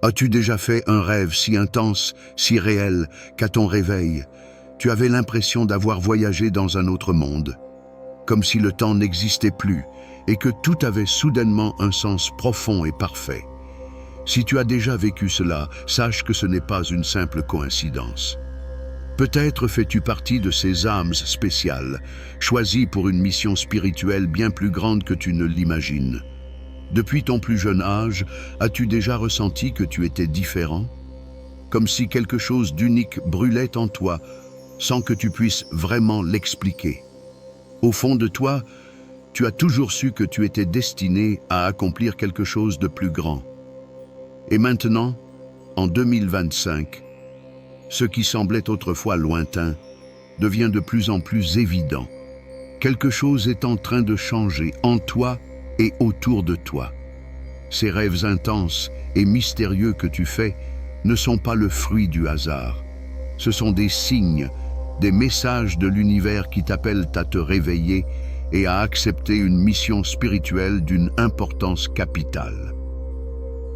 As-tu déjà fait un rêve si intense, si réel, qu'à ton réveil, tu avais l'impression d'avoir voyagé dans un autre monde, comme si le temps n'existait plus et que tout avait soudainement un sens profond et parfait? Si tu as déjà vécu cela, sache que ce n'est pas une simple coïncidence. Peut-être fais-tu partie de ces âmes spéciales, choisies pour une mission spirituelle bien plus grande que tu ne l'imagines. Depuis ton plus jeune âge, as-tu déjà ressenti que tu étais différent? Comme si quelque chose d'unique brûlait en toi, sans que tu puisses vraiment l'expliquer. Au fond de toi, tu as toujours su que tu étais destiné à accomplir quelque chose de plus grand. Et maintenant, en 2025, ce qui semblait autrefois lointain devient de plus en plus évident. Quelque chose est en train de changer en toi et autour de toi. Ces rêves intenses et mystérieux que tu fais ne sont pas le fruit du hasard. Ce sont des signes, des messages de l'univers qui t'appellent à te réveiller et à accepter une mission spirituelle d'une importance capitale.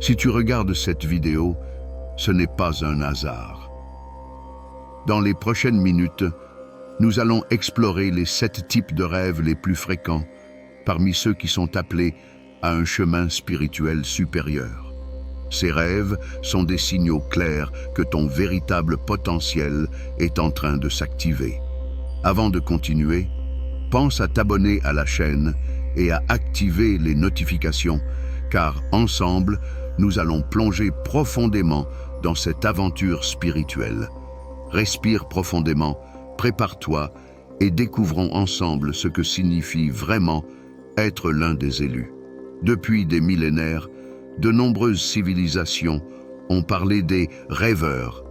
Si tu regardes cette vidéo, ce n'est pas un hasard. Dans les prochaines minutes, nous allons explorer les 7 types de rêves les plus fréquents parmi ceux qui sont appelés à un chemin spirituel supérieur. Ces rêves sont des signaux clairs que ton véritable potentiel est en train de s'activer. Avant de continuer, pense à t'abonner à la chaîne et à activer les notifications, car ensemble, nous allons plonger profondément dans cette aventure spirituelle. Respire profondément, prépare-toi et découvrons ensemble ce que signifie vraiment être l'un des élus. Depuis des millénaires, de nombreuses civilisations ont parlé des rêveurs,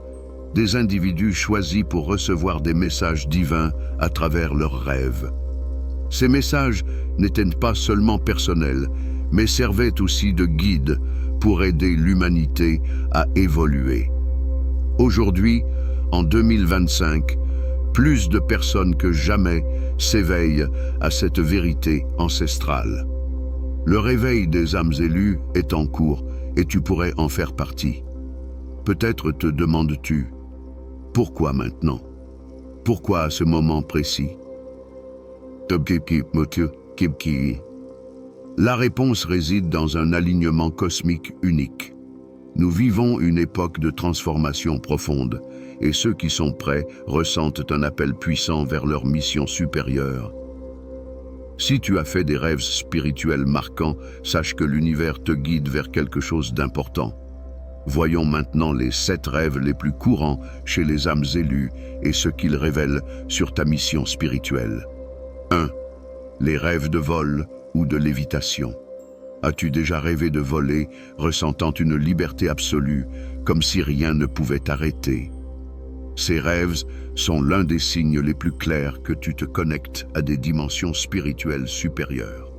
des individus choisis pour recevoir des messages divins à travers leurs rêves. Ces messages n'étaient pas seulement personnels, mais servaient aussi de guide pour aider l'humanité à évoluer. Aujourd'hui, en 2025, plus de personnes que jamais s'éveillent à cette vérité ancestrale. Le réveil des âmes élues est en cours et tu pourrais en faire partie. Peut-être te demandes-tu, pourquoi maintenant? Pourquoi à ce moment précis? La réponse réside dans un alignement cosmique unique. Nous vivons une époque de transformation profonde et ceux qui sont prêts ressentent un appel puissant vers leur mission supérieure. Si tu as fait des rêves spirituels marquants, sache que l'univers te guide vers quelque chose d'important. Voyons maintenant les 7 rêves les plus courants chez les âmes élues et ce qu'ils révèlent sur ta mission spirituelle. 1. Les rêves de vol ou de lévitation. As-tu déjà rêvé de voler, ressentant une liberté absolue, comme si rien ne pouvait t'arrêter? Ces rêves sont l'un des signes les plus clairs que tu te connectes à des dimensions spirituelles supérieures.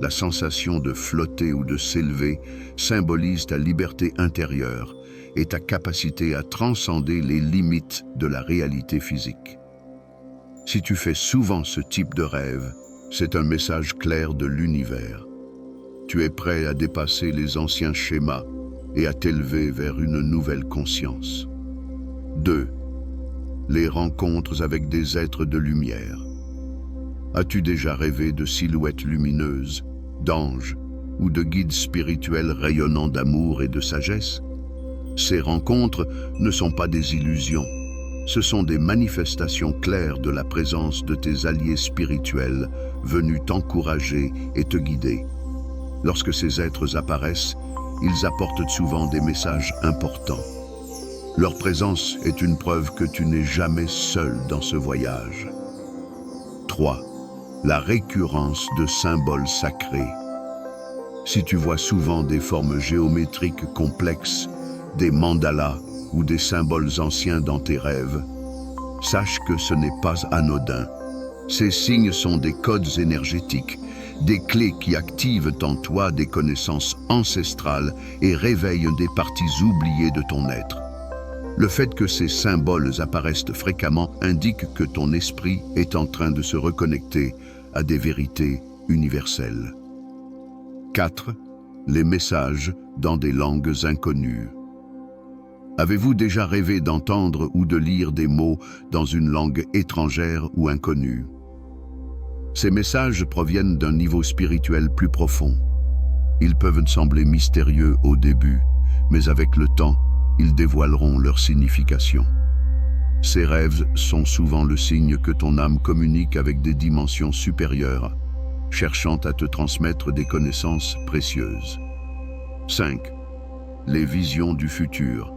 La sensation de flotter ou de s'élever symbolise ta liberté intérieure et ta capacité à transcender les limites de la réalité physique. Si tu fais souvent ce type de rêve, c'est un message clair de l'univers. Tu es prêt à dépasser les anciens schémas et à t'élever vers une nouvelle conscience. 2. Les rencontres avec des êtres de lumière. As-tu déjà rêvé de silhouettes lumineuses, d'anges ou de guides spirituels rayonnant d'amour et de sagesse? Ces rencontres ne sont pas des illusions. Ce sont des manifestations claires de la présence de tes alliés spirituels venus t'encourager et te guider. Lorsque ces êtres apparaissent, ils apportent souvent des messages importants. Leur présence est une preuve que tu n'es jamais seul dans ce voyage. 3. La récurrence de symboles sacrés. Si tu vois souvent des formes géométriques complexes, des mandalas ou des symboles anciens dans tes rêves, sache que ce n'est pas anodin. Ces signes sont des codes énergétiques, des clés qui activent en toi des connaissances ancestrales et réveillent des parties oubliées de ton être. Le fait que ces symboles apparaissent fréquemment indique que ton esprit est en train de se reconnecter à des vérités universelles. 4. les messages dans des langues inconnues. Avez-vous déjà rêvé d'entendre ou de lire des mots dans une langue étrangère ou inconnue? Ces messages proviennent d'un niveau spirituel plus profond. Ils peuvent sembler mystérieux au début, mais avec le temps, ils dévoileront leur signification. Ces rêves sont souvent le signe que ton âme communique avec des dimensions supérieures, cherchant à te transmettre des connaissances précieuses. 5. Les visions du futur.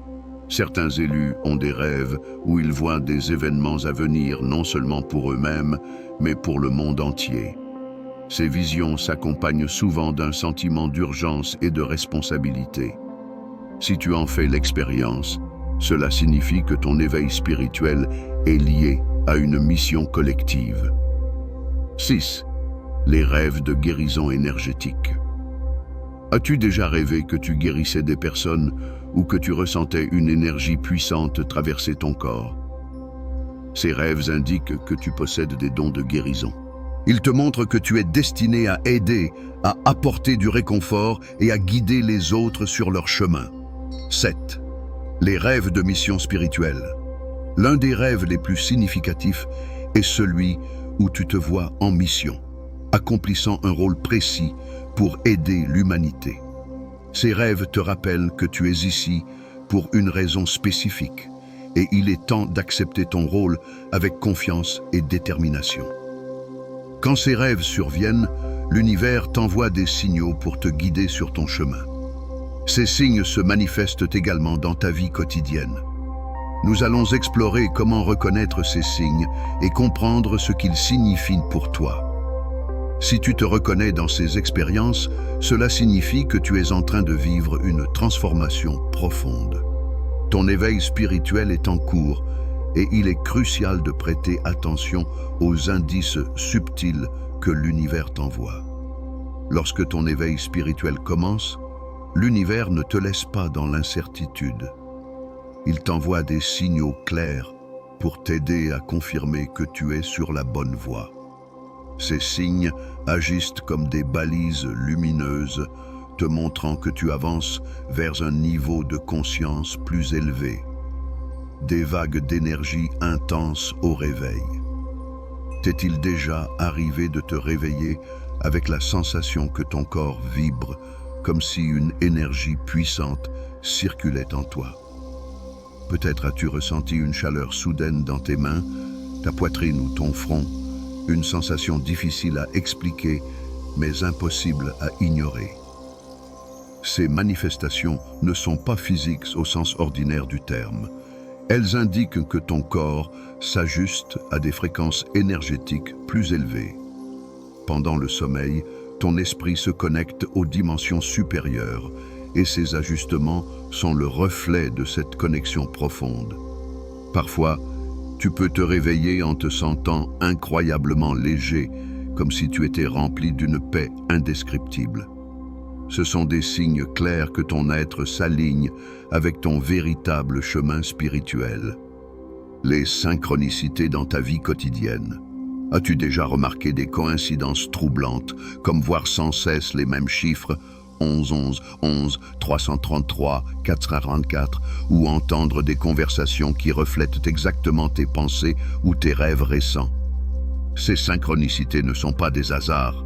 Certains élus ont des rêves où ils voient des événements à venir non seulement pour eux-mêmes, mais pour le monde entier. Ces visions s'accompagnent souvent d'un sentiment d'urgence et de responsabilité. Si tu en fais l'expérience, cela signifie que ton éveil spirituel est lié à une mission collective. 6. Les rêves de guérison énergétique. As-tu déjà rêvé que tu guérissais des personnes ou que tu ressentais une énergie puissante traverser ton corps? Ces rêves indiquent que tu possèdes des dons de guérison. Ils te montrent que tu es destiné à aider, à apporter du réconfort et à guider les autres sur leur chemin. 7. Les rêves de mission spirituelle. L'un des rêves les plus significatifs est celui où tu te vois en mission, accomplissant un rôle précis pour aider l'humanité. Ces rêves te rappellent que tu es ici pour une raison spécifique et il est temps d'accepter ton rôle avec confiance et détermination. Quand ces rêves surviennent, l'univers t'envoie des signaux pour te guider sur ton chemin. Ces signes se manifestent également dans ta vie quotidienne. Nous allons explorer comment reconnaître ces signes et comprendre ce qu'ils signifient pour toi. Si tu te reconnais dans ces expériences, cela signifie que tu es en train de vivre une transformation profonde. Ton éveil spirituel est en cours et il est crucial de prêter attention aux indices subtils que l'univers t'envoie. Lorsque ton éveil spirituel commence, l'univers ne te laisse pas dans l'incertitude. Il t'envoie des signaux clairs pour t'aider à confirmer que tu es sur la bonne voie. Ces signes agissent comme des balises lumineuses, te montrant que tu avances vers un niveau de conscience plus élevé. Des vagues d'énergie intenses au réveil. T'est-il déjà arrivé de te réveiller avec la sensation que ton corps vibre, comme si une énergie puissante circulait en toi? Peut-être as-tu ressenti une chaleur soudaine dans tes mains, ta poitrine ou ton front, une sensation difficile à expliquer, mais impossible à ignorer. Ces manifestations ne sont pas physiques au sens ordinaire du terme. Elles indiquent que ton corps s'ajuste à des fréquences énergétiques plus élevées. Pendant le sommeil, ton esprit se connecte aux dimensions supérieures et ces ajustements sont le reflet de cette connexion profonde. Parfois, tu peux te réveiller en te sentant incroyablement léger, comme si tu étais rempli d'une paix indescriptible. Ce sont des signes clairs que ton être s'aligne avec ton véritable chemin spirituel. Les synchronicités dans ta vie quotidienne. As-tu déjà remarqué des coïncidences troublantes, comme voir sans cesse les mêmes chiffres 11, 11, 11, 333, 444, ou entendre des conversations qui reflètent exactement tes pensées ou tes rêves récents? Ces synchronicités ne sont pas des hasards.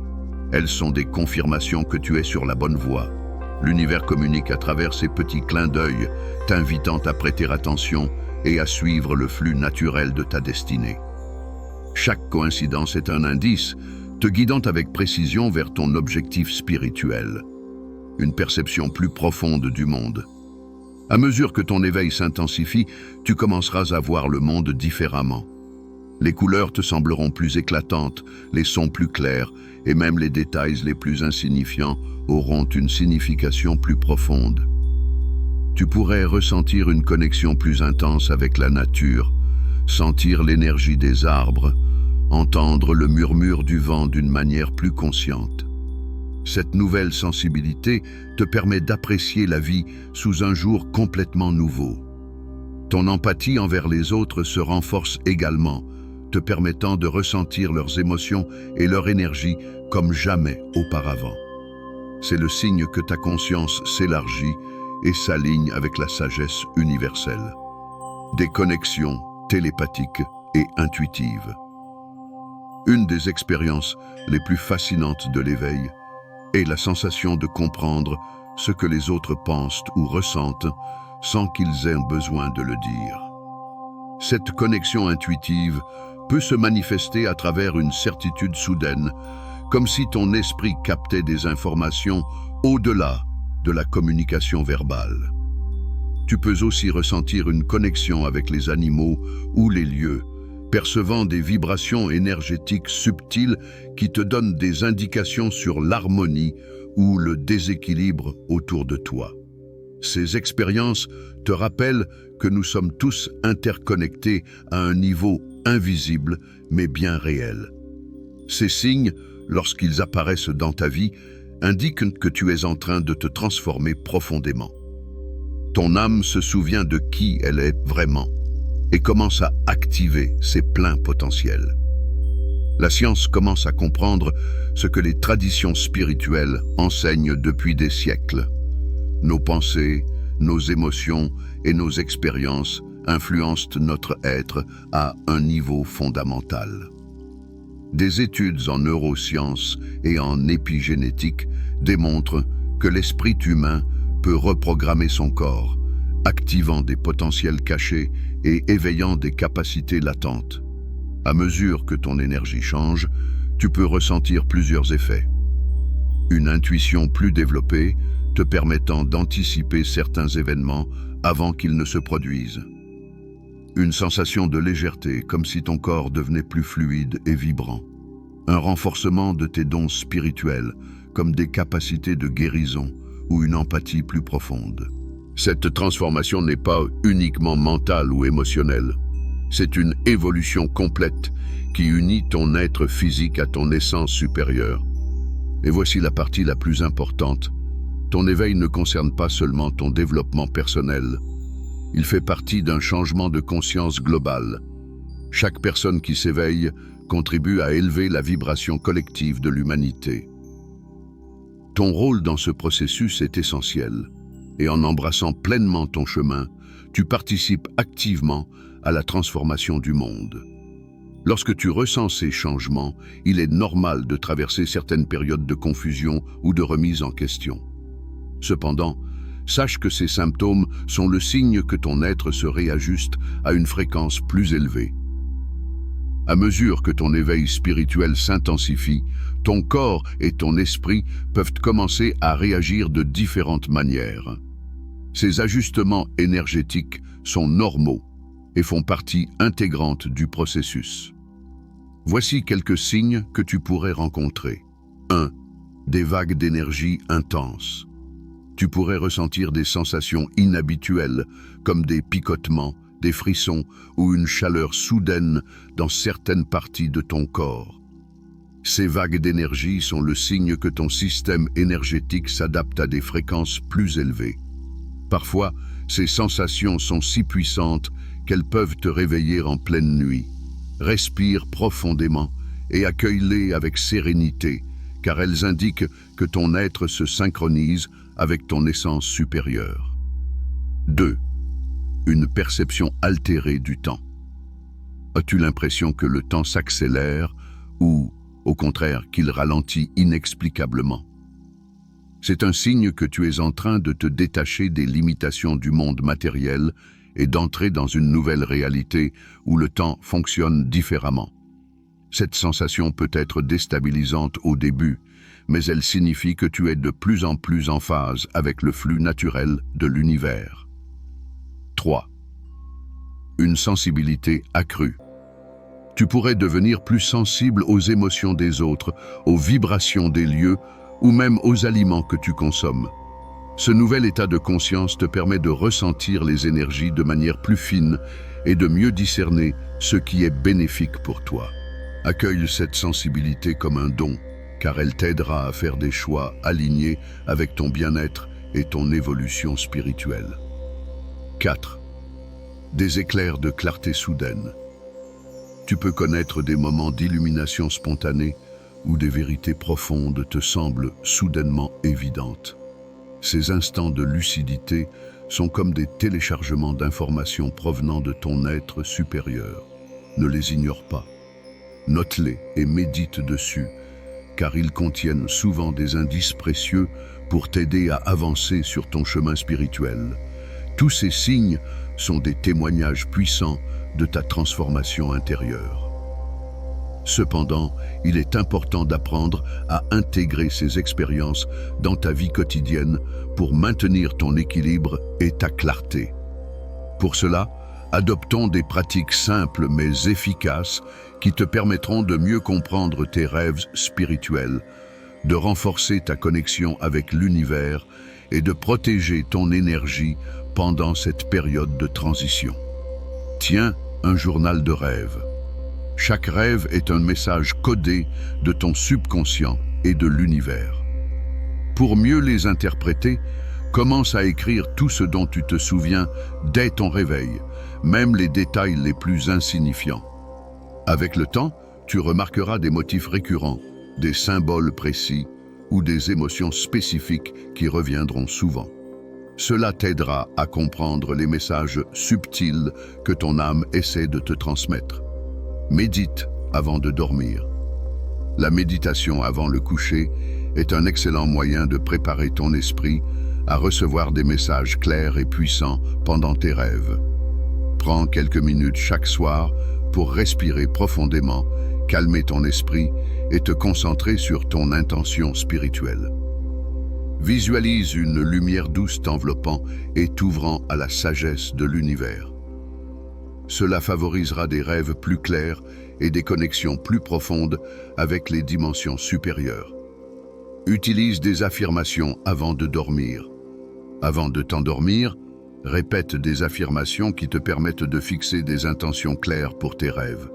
Elles sont des confirmations que tu es sur la bonne voie. L'univers communique à travers ces petits clins d'œil, t'invitant à prêter attention et à suivre le flux naturel de ta destinée. Chaque coïncidence est un indice, te guidant avec précision vers ton objectif spirituel. Une perception plus profonde du monde. À mesure que ton éveil s'intensifie, tu commenceras à voir le monde différemment. Les couleurs te sembleront plus éclatantes, les sons plus clairs, et même les détails les plus insignifiants auront une signification plus profonde. Tu pourrais ressentir une connexion plus intense avec la nature, sentir l'énergie des arbres, entendre le murmure du vent d'une manière plus consciente. Cette nouvelle sensibilité te permet d'apprécier la vie sous un jour complètement nouveau. Ton empathie envers les autres se renforce également, te permettant de ressentir leurs émotions et leur énergie comme jamais auparavant. C'est le signe que ta conscience s'élargit et s'aligne avec la sagesse universelle. Des connexions télépathiques et intuitives. Une des expériences les plus fascinantes de l'éveil est la sensation de comprendre ce que les autres pensent ou ressentent sans qu'ils aient besoin de le dire. Cette connexion intuitive peut se manifester à travers une certitude soudaine, comme si ton esprit captait des informations au-delà de la communication verbale. Tu peux aussi ressentir une connexion avec les animaux ou les lieux, percevant des vibrations énergétiques subtiles qui te donnent des indications sur l'harmonie ou le déséquilibre autour de toi. Ces expériences te rappellent que nous sommes tous interconnectés à un niveau invisible mais bien réel. Ces signes, lorsqu'ils apparaissent dans ta vie, indiquent que tu es en train de te transformer profondément. Ton âme se souvient de qui elle est vraiment et commence à activer ses pleins potentiels. La science commence à comprendre ce que les traditions spirituelles enseignent depuis des siècles. Nos pensées, nos émotions et nos expériences influencent notre être à un niveau fondamental. Des études en neurosciences et en épigénétique démontrent que l'esprit humain peut reprogrammer son corps, activant des potentiels cachés et éveillant des capacités latentes. À mesure que ton énergie change, tu peux ressentir plusieurs effets. Une intuition plus développée te permettant d'anticiper certains événements avant qu'ils ne se produisent. Une sensation de légèreté, comme si ton corps devenait plus fluide et vibrant. Un renforcement de tes dons spirituels, comme des capacités de guérison ou une empathie plus profonde. Cette transformation n'est pas uniquement mentale ou émotionnelle. C'est une évolution complète qui unit ton être physique à ton essence supérieure. Et voici la partie la plus importante. Ton éveil ne concerne pas seulement ton développement personnel. Il fait partie d'un changement de conscience global. Chaque personne qui s'éveille contribue à élever la vibration collective de l'humanité. Ton rôle dans ce processus est essentiel. Et en embrassant pleinement ton chemin, tu participes activement à la transformation du monde. Lorsque tu ressens ces changements, il est normal de traverser certaines périodes de confusion ou de remise en question. Cependant, sache que ces symptômes sont le signe que ton être se réajuste à une fréquence plus élevée. À mesure que ton éveil spirituel s'intensifie, ton corps et ton esprit peuvent commencer à réagir de différentes manières. Ces ajustements énergétiques sont normaux et font partie intégrante du processus. Voici quelques signes que tu pourrais rencontrer. 1. Des vagues d'énergie intenses. Tu pourrais ressentir des sensations inhabituelles, comme des picotements, des frissons ou une chaleur soudaine dans certaines parties de ton corps. Ces vagues d'énergie sont le signe que ton système énergétique s'adapte à des fréquences plus élevées. Parfois, ces sensations sont si puissantes qu'elles peuvent te réveiller en pleine nuit. Respire profondément et accueille-les avec sérénité, car elles indiquent que ton être se synchronise avec ton essence supérieure. 2. Une perception altérée du temps. As-tu l'impression que le temps s'accélère ou, au contraire, qu'il ralentit inexplicablement? C'est un signe que tu es en train de te détacher des limitations du monde matériel et d'entrer dans une nouvelle réalité où le temps fonctionne différemment. Cette sensation peut être déstabilisante au début, mais elle signifie que tu es de plus en plus en phase avec le flux naturel de l'univers. 3. Une sensibilité accrue. Tu pourrais devenir plus sensible aux émotions des autres, aux vibrations des lieux ou même aux aliments que tu consommes. Ce nouvel état de conscience te permet de ressentir les énergies de manière plus fine et de mieux discerner ce qui est bénéfique pour toi. Accueille cette sensibilité comme un don, car elle t'aidera à faire des choix alignés avec ton bien-être et ton évolution spirituelle. 4. Des éclairs de clarté soudaine. Tu peux connaître des moments d'illumination spontanée où des vérités profondes te semblent soudainement évidentes. Ces instants de lucidité sont comme des téléchargements d'informations provenant de ton être supérieur. Ne les ignore pas. Note-les et médite dessus, car ils contiennent souvent des indices précieux pour t'aider à avancer sur ton chemin spirituel. Tous ces signes sont des témoignages puissants de ta transformation intérieure. Cependant, il est important d'apprendre à intégrer ces expériences dans ta vie quotidienne pour maintenir ton équilibre et ta clarté. Pour cela, adoptons des pratiques simples mais efficaces qui te permettront de mieux comprendre tes rêves spirituels, de renforcer ta connexion avec l'univers et de protéger ton énergie pendant cette période de transition. Tiens un journal de rêve. Chaque rêve est un message codé de ton subconscient et de l'univers. Pour mieux les interpréter, commence à écrire tout ce dont tu te souviens dès ton réveil, même les détails les plus insignifiants. Avec le temps, tu remarqueras des motifs récurrents, des symboles précis ou des émotions spécifiques qui reviendront souvent. Cela t'aidera à comprendre les messages subtils que ton âme essaie de te transmettre. Médite avant de dormir. La méditation avant le coucher est un excellent moyen de préparer ton esprit à recevoir des messages clairs et puissants pendant tes rêves. Prends quelques minutes chaque soir pour respirer profondément, calmer ton esprit et te concentrer sur ton intention spirituelle. Visualise une lumière douce t'enveloppant et t'ouvrant à la sagesse de l'univers. Cela favorisera des rêves plus clairs et des connexions plus profondes avec les dimensions supérieures. Utilise des affirmations avant de dormir. Avant de t'endormir, répète des affirmations qui te permettent de fixer des intentions claires pour tes rêves.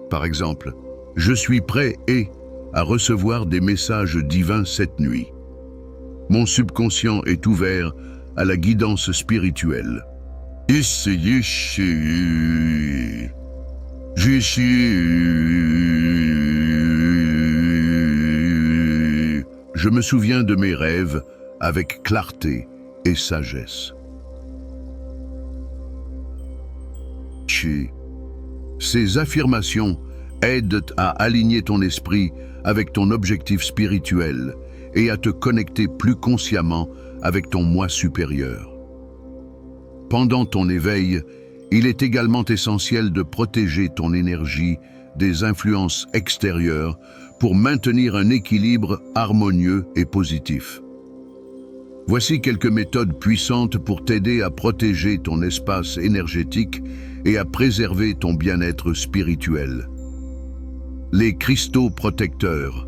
Par exemple, « Je suis prêt à recevoir des messages divins cette nuit. Mon subconscient est ouvert à la guidance spirituelle. Je me souviens de mes rêves avec clarté et sagesse. » Ces affirmations aident à aligner ton esprit avec ton objectif spirituel et à te connecter plus consciemment avec ton moi supérieur. Pendant ton éveil, il est également essentiel de protéger ton énergie des influences extérieures pour maintenir un équilibre harmonieux et positif. Voici quelques méthodes puissantes pour t'aider à protéger ton espace énergétique et à préserver ton bien-être spirituel. Les cristaux protecteurs.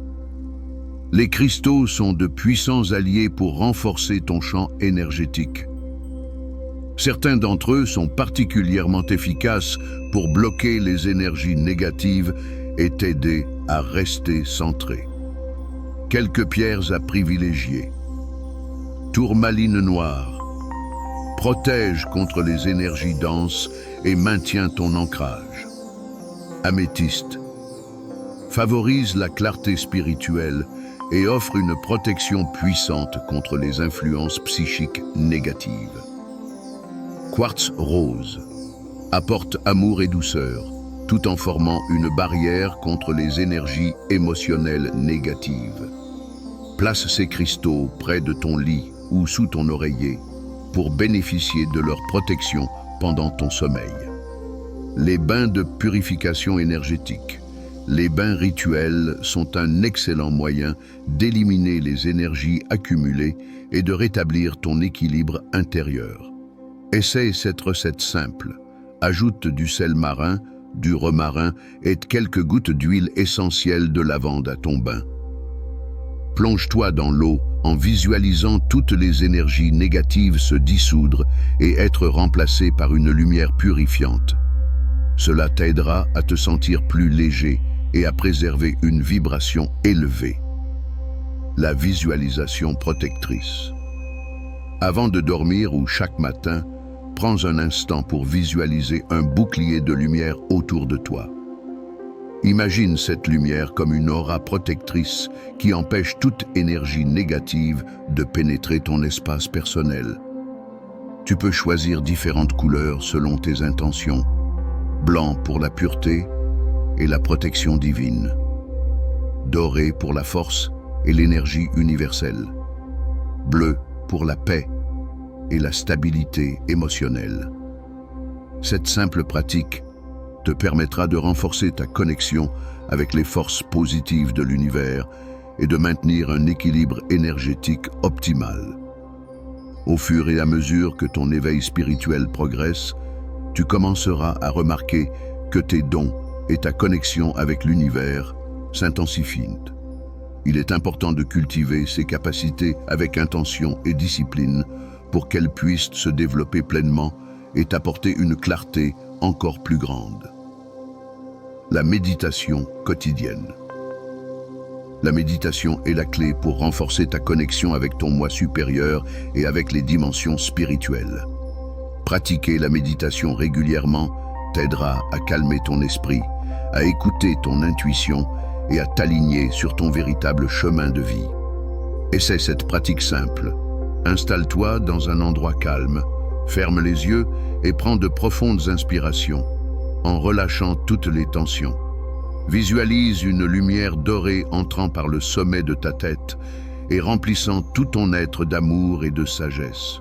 Les cristaux sont de puissants alliés pour renforcer ton champ énergétique. Certains d'entre eux sont particulièrement efficaces pour bloquer les énergies négatives et t'aider à rester centré. Quelques pierres à privilégier. Tourmaline noire. Protège contre les énergies denses et maintient ton ancrage. Améthyste. Favorise la clarté spirituelle et offre une protection puissante contre les influences psychiques négatives. Quartz rose. Apporte amour et douceur, tout en formant une barrière contre les énergies émotionnelles négatives. Place ces cristaux près de ton lit ou sous ton oreiller pour bénéficier de leur protection pendant ton sommeil. Les bains de purification énergétique. Les bains rituels sont un excellent moyen d'éliminer les énergies accumulées et de rétablir ton équilibre intérieur. Essaie cette recette simple. Ajoute du sel marin, du romarin et quelques gouttes d'huile essentielle de lavande à ton bain. Plonge-toi dans l'eau en visualisant toutes les énergies négatives se dissoudre et être remplacées par une lumière purifiante. Cela t'aidera à te sentir plus léger et à préserver une vibration élevée. La visualisation protectrice. Avant de dormir ou chaque matin, prends un instant pour visualiser un bouclier de lumière autour de toi. Imagine cette lumière comme une aura protectrice qui empêche toute énergie négative de pénétrer ton espace personnel. Tu peux choisir différentes couleurs selon tes intentions. Blanc pour la pureté et la protection divine. Doré pour la force et l'énergie universelle. Bleu pour la paix et la stabilité émotionnelle. Cette simple pratique te permettra de renforcer ta connexion avec les forces positives de l'univers et de maintenir un équilibre énergétique optimal. Au fur et à mesure que ton éveil spirituel progresse, tu commenceras à remarquer que tes dons et ta connexion avec l'univers s'intensifient. Il est important de cultiver ces capacités avec intention et discipline pour qu'elles puissent se développer pleinement et t'apporter une clarté encore plus grande. La méditation quotidienne. La méditation est la clé pour renforcer ta connexion avec ton moi supérieur et avec les dimensions spirituelles. Pratiquer la méditation régulièrement t'aidera à calmer ton esprit, à écouter ton intuition et à t'aligner sur ton véritable chemin de vie. Essaie cette pratique simple. Installe-toi dans un endroit calme, ferme les yeux et prends de profondes inspirations, en relâchant toutes les tensions. Visualise une lumière dorée entrant par le sommet de ta tête et remplissant tout ton être d'amour et de sagesse.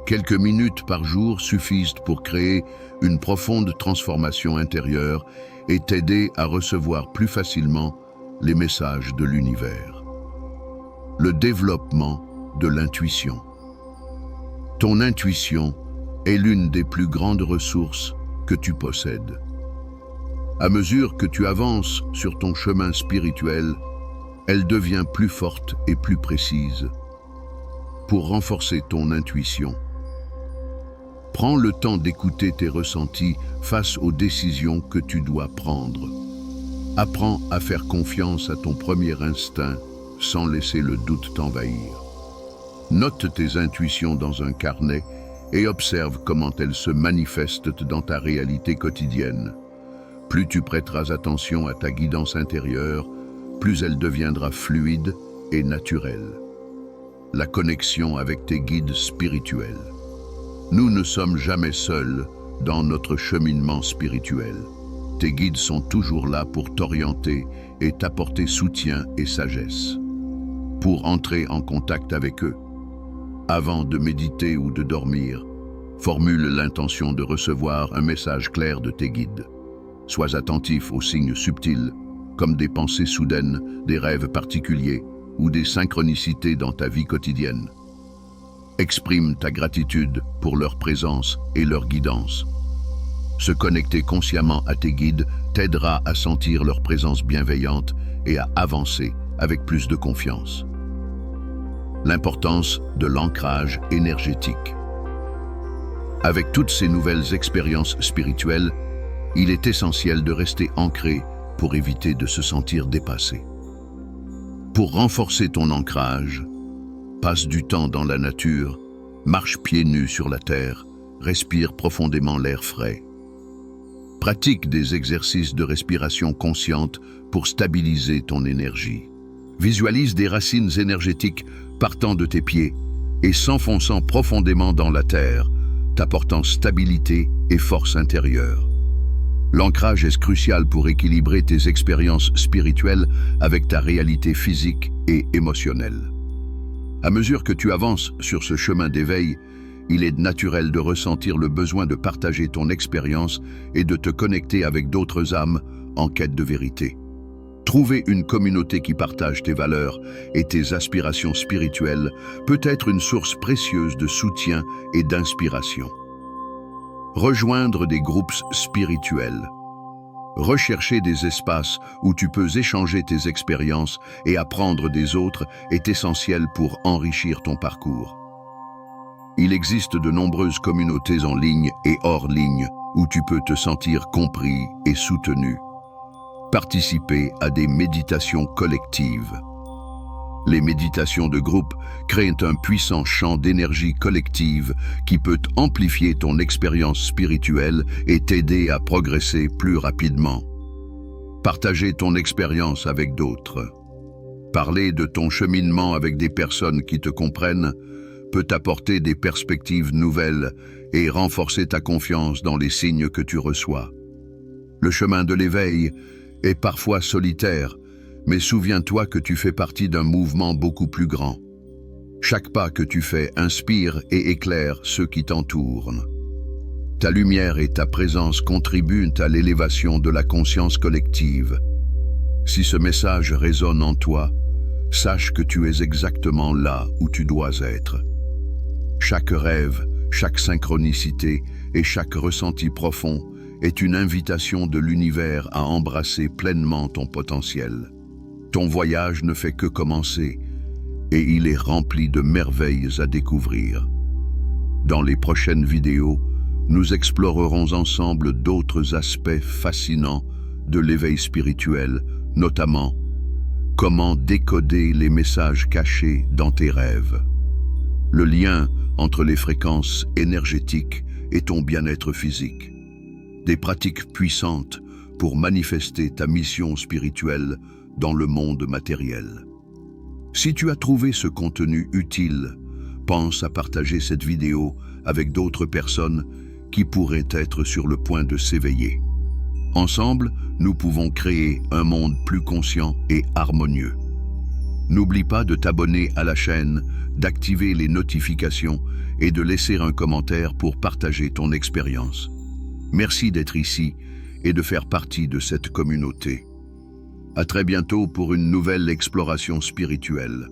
Quelques minutes par jour suffisent pour créer une profonde transformation intérieure et t'aider à recevoir plus facilement les messages de l'univers. Le développement de l'intuition. Ton intuition est l'une des plus grandes ressources que tu possèdes. À mesure que tu avances sur ton chemin spirituel, elle devient plus forte et plus précise. Pour renforcer ton intuition, prends le temps d'écouter tes ressentis face aux décisions que tu dois prendre. Apprends à faire confiance à ton premier instinct sans laisser le doute t'envahir. Note tes intuitions dans un carnet et observe comment elles se manifestent dans ta réalité quotidienne. Plus tu prêteras attention à ta guidance intérieure, plus elle deviendra fluide et naturelle. La connexion avec tes guides spirituels. Nous ne sommes jamais seuls dans notre cheminement spirituel. Tes guides sont toujours là pour t'orienter et t'apporter soutien et sagesse. Pour entrer en contact avec eux, avant de méditer ou de dormir, formule l'intention de recevoir un message clair de tes guides. Sois attentif aux signes subtils, comme des pensées soudaines, des rêves particuliers ou des synchronicités dans ta vie quotidienne. Exprime ta gratitude pour leur présence et leur guidance. Se connecter consciemment à tes guides t'aidera à sentir leur présence bienveillante et à avancer avec plus de confiance. L'importance de l'ancrage énergétique. Avec toutes ces nouvelles expériences spirituelles, il est essentiel de rester ancré pour éviter de se sentir dépassé. Pour renforcer ton ancrage, passe du temps dans la nature, marche pieds nus sur la terre, respire profondément l'air frais. Pratique des exercices de respiration consciente pour stabiliser ton énergie. Visualise des racines énergétiques partant de tes pieds et s'enfonçant profondément dans la terre, t'apportant stabilité et force intérieure. L'ancrage est crucial pour équilibrer tes expériences spirituelles avec ta réalité physique et émotionnelle. À mesure que tu avances sur ce chemin d'éveil, il est naturel de ressentir le besoin de partager ton expérience et de te connecter avec d'autres âmes en quête de vérité. Trouver une communauté qui partage tes valeurs et tes aspirations spirituelles peut être une source précieuse de soutien et d'inspiration. Rejoindre des groupes spirituels. Rechercher des espaces où tu peux échanger tes expériences et apprendre des autres est essentiel pour enrichir ton parcours. Il existe de nombreuses communautés en ligne et hors ligne où tu peux te sentir compris et soutenu. Participer à des méditations collectives. Les méditations de groupe créent un puissant champ d'énergie collective qui peut amplifier ton expérience spirituelle et t'aider à progresser plus rapidement. Partager ton expérience avec d'autres. Parler de ton cheminement avec des personnes qui te comprennent peut t'apporter des perspectives nouvelles et renforcer ta confiance dans les signes que tu reçois. Le chemin de l'éveil est parfois solitaire, mais souviens-toi que tu fais partie d'un mouvement beaucoup plus grand. Chaque pas que tu fais inspire et éclaire ceux qui t'entourent. Ta lumière et ta présence contribuent à l'élévation de la conscience collective. Si ce message résonne en toi, sache que tu es exactement là où tu dois être. Chaque rêve, chaque synchronicité et chaque ressenti profond est une invitation de l'univers à embrasser pleinement ton potentiel. Ton voyage ne fait que commencer et il est rempli de merveilles à découvrir. Dans les prochaines vidéos, nous explorerons ensemble d'autres aspects fascinants de l'éveil spirituel, notamment comment décoder les messages cachés dans tes rêves. Le lien entre les fréquences énergétiques et ton bien-être physique. Des pratiques puissantes pour manifester ta mission spirituelle dans le monde matériel. Si tu as trouvé ce contenu utile, pense à partager cette vidéo avec d'autres personnes qui pourraient être sur le point de s'éveiller. Ensemble, nous pouvons créer un monde plus conscient et harmonieux. N'oublie pas de t'abonner à la chaîne, d'activer les notifications et de laisser un commentaire pour partager ton expérience. Merci d'être ici et de faire partie de cette communauté. À très bientôt pour une nouvelle exploration spirituelle.